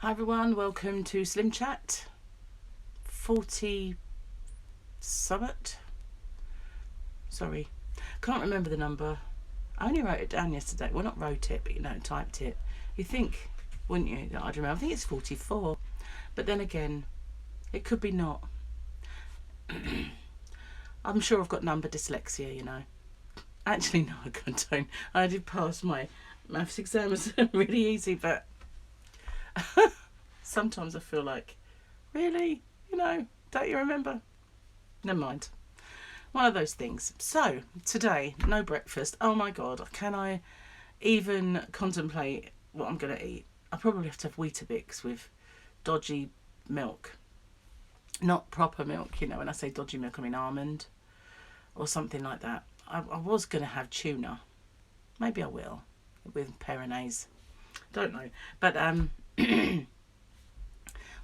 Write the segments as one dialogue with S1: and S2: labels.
S1: Hi everyone, welcome to SlimChat 40 Summit. Sorry, can't remember the number. I only wrote it down yesterday. Well, not wrote it, but typed it. You think, wouldn't you, that I'd remember? I think it's 44. But then again, it could be not. I'm sure I've got number dyslexia, Actually, no, I don't. I did pass my maths exams really easy, but sometimes I feel like, really? Don't you remember? Never mind. One of those things. So, today, no breakfast. Oh my God, can I even contemplate what I'm going to eat? I probably have to have Weetabix with dodgy milk. Not proper milk, when I say dodgy milk, I mean almond or something like that. I was going to have tuna. Maybe I will, with Peronaise. Don't know. But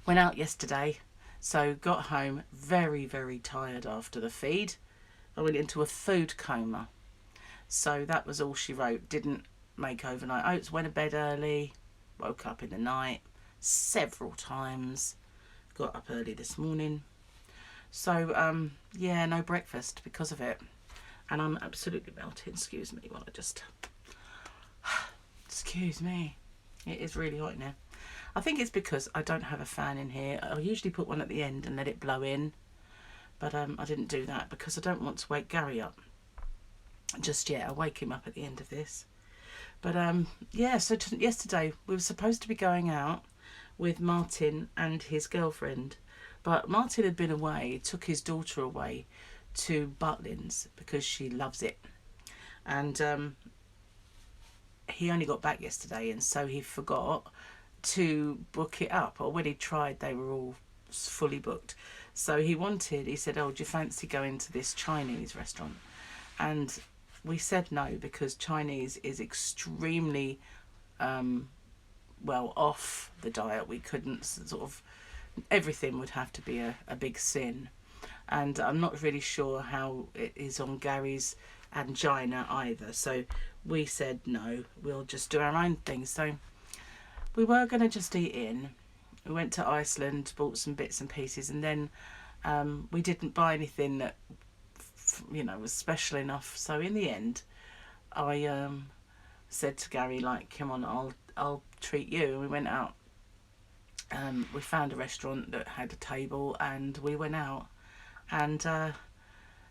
S1: went out yesterday, so got home very, very tired after the feed. I went into a food coma. So that was all she wrote. Didn't make overnight oats, went to bed early, woke up in the night several times, got up early this morning. So, yeah, no breakfast because of it. And I'm absolutely melting. Excuse me while I just... Excuse me. It is really hot now. I think it's because I don't have a fan in here. I usually put one at the end and let it blow in. But I didn't do that because I don't want to wake Gary up just yet. I'll wake him up at the end of this. But yeah, so yesterday we were supposed to be going out with Martin and his girlfriend. But Martin had been away, took his daughter away to Butlins because she loves it. And he only got back yesterday, and so he forgot to book it up. Or when he tried, they were all fully booked. So he said, oh, do you fancy going to this Chinese restaurant? And we said no, because Chinese is extremely well off the diet. We couldn't everything would have to be a big sin. And I'm not really sure how it is on Gary's angina either. So we said no, we'll just do our own thing. So we were going to just eat in. We went to Iceland, bought some bits and pieces, and then we didn't buy anything that was special enough. So in the end, I said to Gary, come on, I'll treat you. And we went out. We found a restaurant that had a table, and we went out. And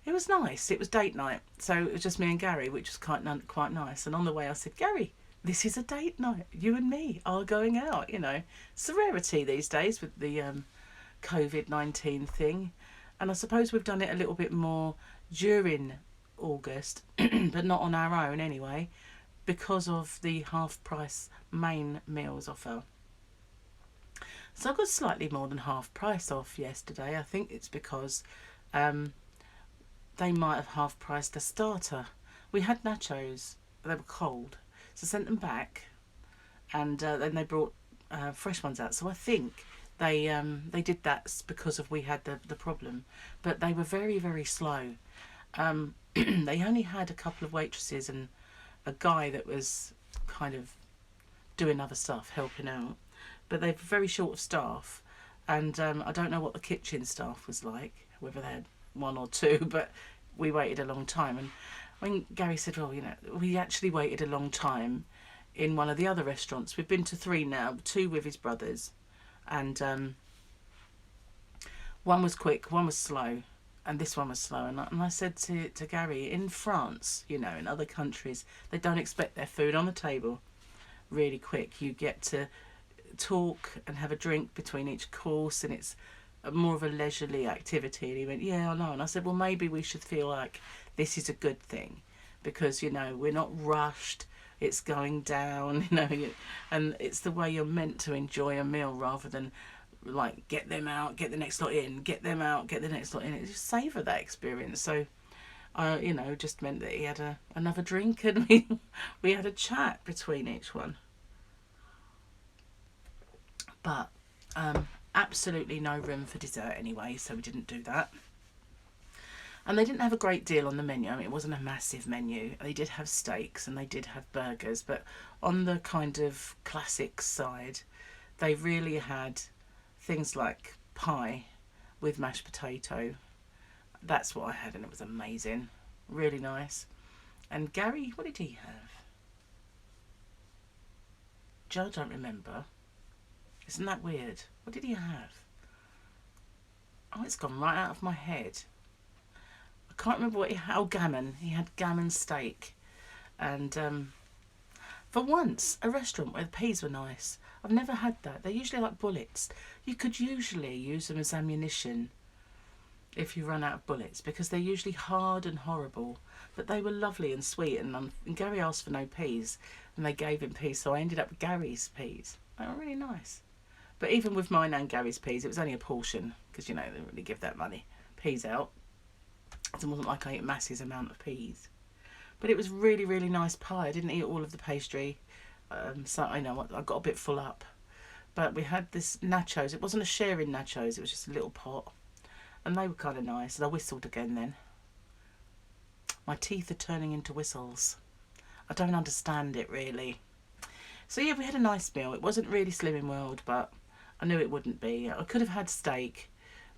S1: it was nice. It was date night. So it was just me and Gary, which was quite nice. And on the way I said, Gary, this is a date night. You and me are going out, It's a rarity these days with the COVID-19 thing. And I suppose we've done it a little bit more during August, but not on our own anyway, because of the half-price main meals offer. So I got slightly more than half price off yesterday. I think it's because they might have half-priced a starter. We had nachos. They were cold. So I sent them back, and then they brought fresh ones out. So I think they did that because we had the problem. But they were very, very slow. They only had a couple of waitresses and a guy that was kind of doing other stuff, helping out. But they're very short of staff. And I don't know what the kitchen staff was like, whether they had one or two, but we waited a long time. And when Gary said, well, we actually waited a long time in one of the other restaurants. We've been to 3 now, 2 with his brothers. And one was quick, one was slow, and this one was slow. And I said to Gary, in France, in other countries, they don't expect their food on the table really quick. You get to talk and have a drink between each course, and it's more of a leisurely activity. And he went, yeah, I know. And I said, well, maybe we should feel like this is a good thing, because we're not rushed, it's going down, and it's the way you're meant to enjoy a meal, rather than get them out, get the next lot in, get them out, get the next lot in. It just savour that experience. So just meant that he had another drink, and we had a chat between each one. But absolutely no room for dessert anyway, so we didn't do that. And they didn't have a great deal on the menu. It wasn't a massive menu. They did have steaks and they did have burgers, but on the kind of classic side, they really had things like pie with mashed potato. That's what I had, and it was amazing. Really nice. And Gary, what did he have? Joe, I don't remember. Isn't that weird? What did he have? Oh, it's gone right out of my head. I can't remember what he had. Oh, gammon. He had gammon steak. And for once, a restaurant where the peas were nice. I've never had that. They're usually like bullets. You could usually use them as ammunition if you run out of bullets, because they're usually hard and horrible. But they were lovely and sweet. And Gary asked for no peas, and they gave him peas. So I ended up with Gary's peas. They were really nice. But even with mine and Gary's peas, it was only a portion, because, you know, they don't really give that many peas out. It wasn't like I ate a massive amount of peas. But it was really, really nice pie. I didn't eat all of the pastry, so I know I got a bit full up. But we had this nachos. It wasn't a sharing nachos, it was just a little pot. And they were kind of nice. And I whistled again then. My teeth are turning into whistles. I don't understand it, really. So yeah, we had a nice meal. It wasn't really Slimming World, but I knew it wouldn't be. I could have had steak,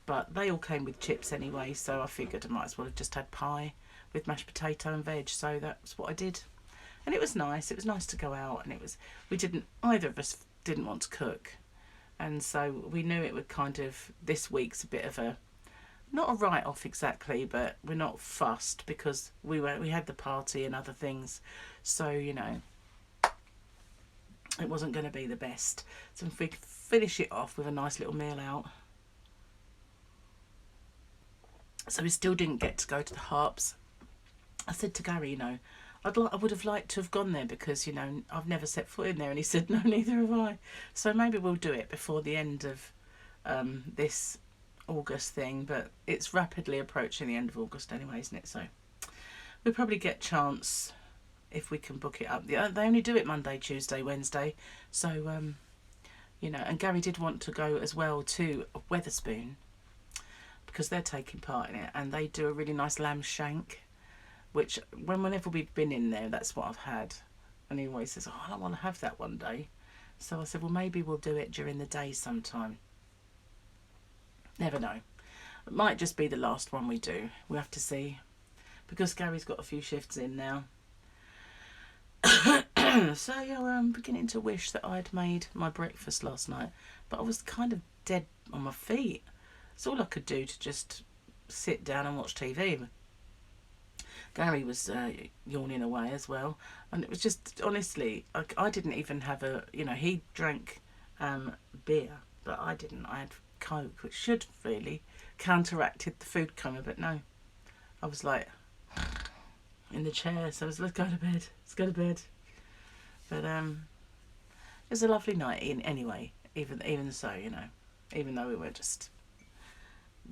S1: but they all came with chips anyway, so I figured I might as well have just had pie with mashed potato and veg. So that's what I did. And it was nice. It was nice to go out, and either of us didn't want to cook. And so we knew it would kind of, this week's a bit of a, not a write-off exactly, but we're not fussed because we had the party and other things. So, you know, it wasn't going to be the best. So if we could finish it off with a nice little meal out. So we still didn't get to go to the Harps. I said to Gary, you know, I would have liked to have gone there because, you know, I've never set foot in there. And he said, no, neither have I. So maybe we'll do it before the end of this August thing. But it's rapidly approaching the end of August anyway, isn't it? So we'll probably get chance if we can book it up. They only do it Monday, Tuesday, Wednesday. So, you know, and Gary did want to go as well to Wetherspoon because they're taking part in it. And they do a really nice lamb shank, which whenever we've been in there, that's what I've had. And he always says, oh, I don't want to have that one day. So I said, well, maybe we'll do it during the day sometime. Never know. It might just be the last one we do. We'll have to see. Because Gary's got a few shifts in now. So yeah, I'm beginning to wish that I'd made my breakfast last night. But I was kind of dead on my feet. It's all I could do to just sit down and watch TV. Gary was yawning away as well, and it was just, honestly, I didn't even have a, you know, he drank beer, but I didn't. I had Coke, which should really counteracted the food coma, but no. I was like in the chair, so I was, let's go to bed, let's go to bed. But it was a lovely night anyway, even so, you know, even though we were just,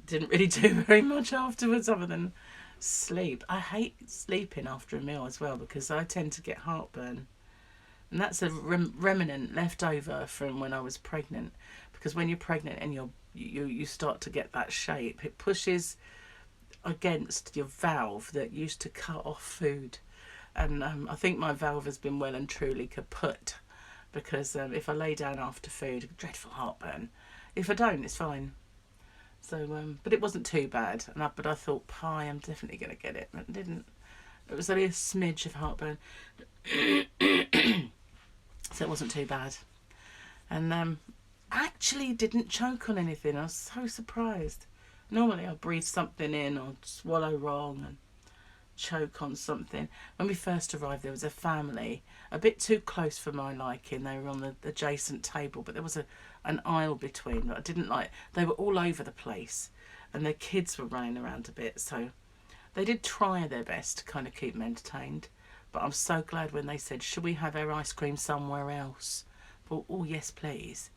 S1: didn't really do very much afterwards other than sleep. I hate sleeping after a meal as well because I tend to get heartburn, and that's a remnant left over from when I was pregnant, because when you're pregnant and you start to get that shape, it pushes against your valve that used to cut off food, and I think my valve has been well and truly kaput because if I lay down after food, dreadful heartburn. If I don't, it's fine. So, but it wasn't too bad. But I thought, pie, I'm definitely going to get it. But it didn't. It was only a smidge of heartburn. So it wasn't too bad. And actually didn't choke on anything. I was so surprised. Normally I breathe something in or swallow wrong and choke on something. When we first arrived, there was a family, a bit too close for my liking. They were on the adjacent table, but there was an aisle between that I didn't like. They were all over the place and their kids were running around a bit, so they did try their best to kind of keep them entertained. But I'm so glad when they said, should we have our ice cream somewhere else? Well, oh yes, please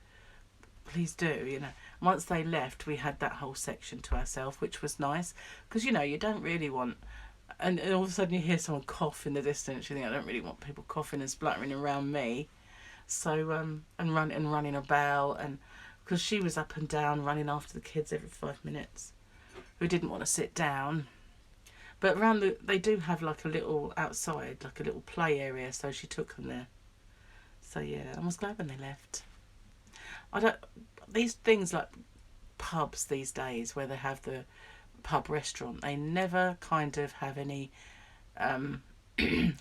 S1: do, you know. Once they left, we had that whole section to ourselves, which was nice because, you know, you don't really want, and all of a sudden you hear someone cough in the distance. You think, I don't really want people coughing and spluttering around me. So, and running about, and because she was up and down running after the kids every 5 minutes who didn't want to sit down. But around they do have like a little outside, like a little play area, so she took them there. So yeah, I was glad when they left. I don't, these things like pubs these days where they have the pub restaurant, they never kind of have any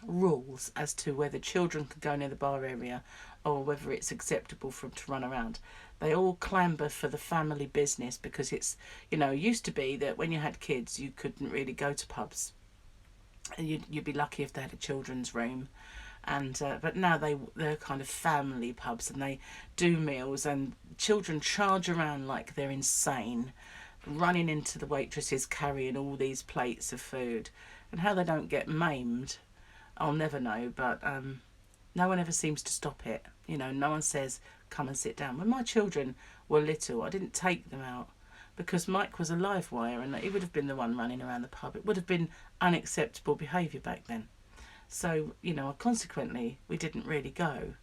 S1: rules as to whether children can go near the bar area or whether it's acceptable for them to run around. They all clamber for the family business because it's, used to be that when you had kids you couldn't really go to pubs, and you'd be lucky if they had a children's room. And but now they're kind of family pubs, and they do meals, and children charge around like they're insane, running into the waitresses carrying all these plates of food. And how they don't get maimed, I'll never know, but no one ever seems to stop it. No one says, come and sit down. When my children were little, I didn't take them out because Mike was a live wire and he would have been the one running around the pub. It would have been unacceptable behaviour back then. So, consequently, we didn't really go.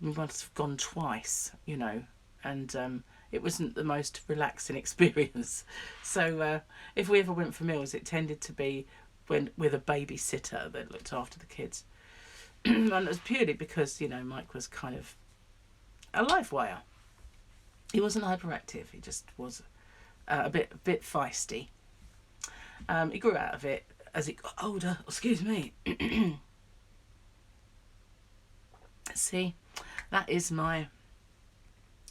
S1: We must have gone twice, and it wasn't the most relaxing experience. So if we ever went for meals, it tended to be with a babysitter that looked after the kids. And it was purely because, Mike was kind of a live wire. He wasn't hyperactive. He just was a bit feisty. He grew out of it as he got older. Excuse me. See, that is my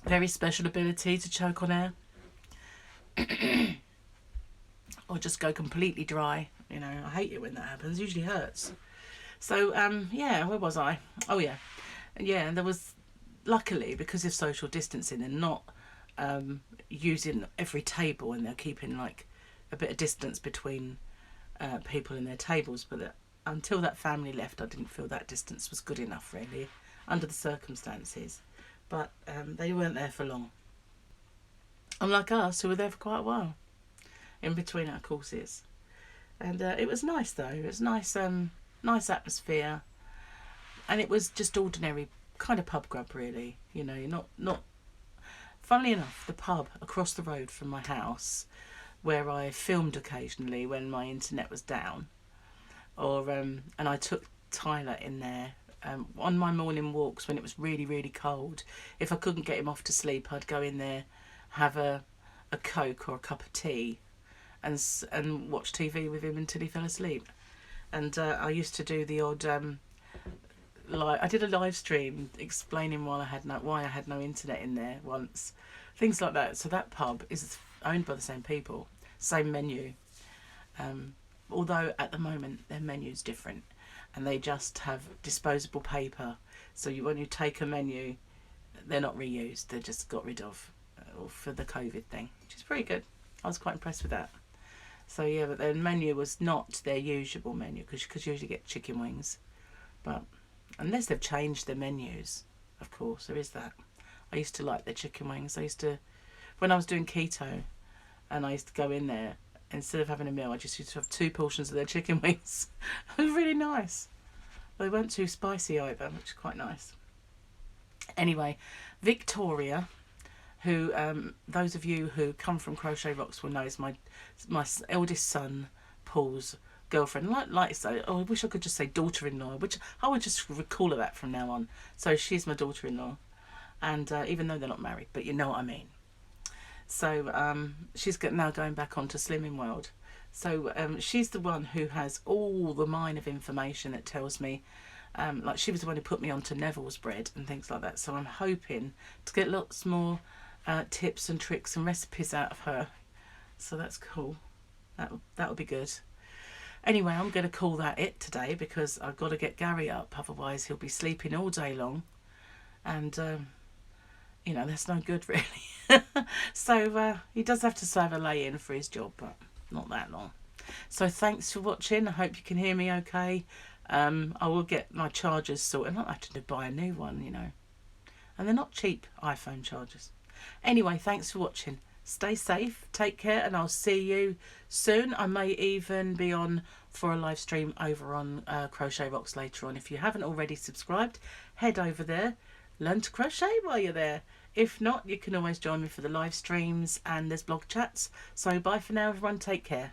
S1: very special ability to choke on air. Or just go completely dry. I hate it when that happens. It usually hurts. So, where was I? Oh, yeah. And there was, luckily, because of social distancing and not using every table, and they're keeping like a bit of distance between people in their tables. But until that family left, I didn't feel that distance was good enough, really, under the circumstances. But they weren't there for long. Unlike us, who were there for quite a while in between our courses. And it was nice, though. It was nice atmosphere, and it was just ordinary kind of pub grub, really. Not. Funnily enough, the pub across the road from my house, where I filmed occasionally when my internet was down, or and I took Tyler in there on my morning walks when it was really, really cold. If I couldn't get him off to sleep, I'd go in there, have a Coke or a cup of tea, and watch TV with him until he fell asleep. And I used to do the odd I did a live stream explaining why I had no internet in there once, things like that. So that pub is owned by the same people, same menu, although at the moment their menu's different, and they just have disposable paper. So when you take a menu, they're not reused; they're just got rid of for the COVID thing, which is pretty good. I was quite impressed with that. So yeah, but their menu was not their usual menu, because you usually get chicken wings. But unless they've changed their menus, of course, there is that. I used to like their chicken wings. When I was doing keto, and I used to go in there, instead of having a meal, I just used to have 2 portions of their chicken wings. It was really nice. They weren't too spicy either, which is quite nice. Anyway, Victoria, who those of you who come from Crochet Rocks will know is my eldest son Paul's girlfriend. Like so, I wish I could just say daughter-in-law, which I would just call her that from now on. So she's my daughter-in-law, and even though they're not married, but you know what I mean. So she's now going back onto Slimming World. So she's the one who has all the mine of information that tells me, like she was the one who put me onto Neville's bread and things like that. So I'm hoping to get lots more tips and tricks and recipes out of her. So that's cool. That'll be good. Anyway, I'm going to call that it today, because I've got to get Gary up, otherwise he'll be sleeping all day long, and that's no good, really. So he does have to save a lay in for his job, but not that long. So thanks for watching. I hope you can hear me okay. I will get my chargers sorted. I'm not having to buy a new one, and they're not cheap iPhone chargers. Anyway, thanks for watching. Stay safe, take care, and I'll see you soon. I may even be on for a live stream over on Crochet Rocks later on. If you haven't already subscribed, head over there, learn to crochet while you're there. If not, you can always join me for the live streams, and there's blog chats. So bye for now, everyone. Take care.